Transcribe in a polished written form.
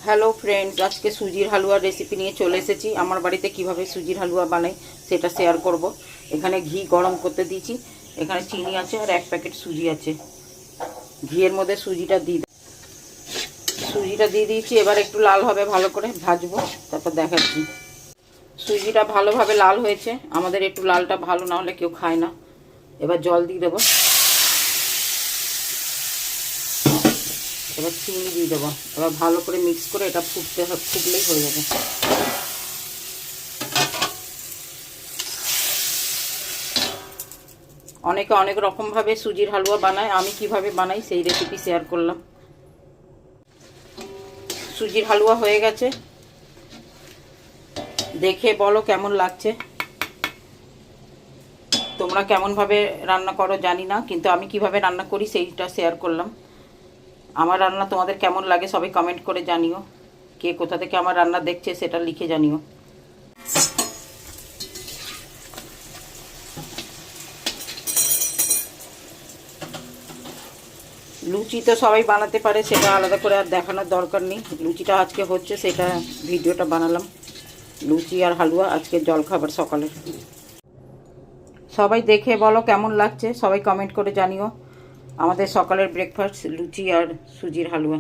Hello friends, আজকে সুজির হালুয়ার রেসিপি নিয়ে চলে এসেছি। আমার বাড়িতে কিভাবে সুজির হালুয়া বানাই সেটা শেয়ার করব। এখানে ঘি গরম করতে দিয়েছি, এখানে চিনি আছে আর 1 প্যাকেট সুজি আছে। ঘিয়ের মধ্যে সুজিটা দিয়ে দিয়েছি। এবার একটু লাল হবে, ভালো করে ভাজবো, তারপর দেখাচ্ছি। সুজিটা ভালোভাবে লাল হয়েছে, আমাদের একটু লালটা ভালো না হলে কেউ খায় না। এবার জল দিয়ে দেবো, এবার চিনি দিয়ে দেবো। এবার ভালো করে মিক্স করে এটা ফুটলেই হয়ে যাবে। অনেকে অনেক রকমভাবে সুজির হালুয়া বানায়, আমি কিভাবে বানাই সেই রেসিপি শেয়ার করলাম। সুজির হালুয়া হয়ে গেছে, দেখে বলো কেমন লাগছে। তোমরা কেমনভাবে রান্না করো জানি না, কিন্তু আমি কিভাবে রান্না করি সেইটা শেয়ার করলাম। আমার রান্না তোমাদের কেমন লাগে সবাই কমেন্ট করে জানিও। কে কোথা থেকে আমার রান্না দেখছে সেটা লিখে জানিও। লুচি তো সবাই বানাতে পারে, সেটা আলাদা করে আর দেখানোর দরকার নেই। লুচিটা আজকে হচ্ছে, সেটা ভিডিওটা বানালাম। লুচি আর হালুয়া আজকের জলখাবার সকালের। সবাই দেখে বলো কেমন লাগছে, সবাই কমেন্ট করে জানিও। আমাদের সকালের ব্রেকফাস্ট লুচি আর সুজির হালুয়া।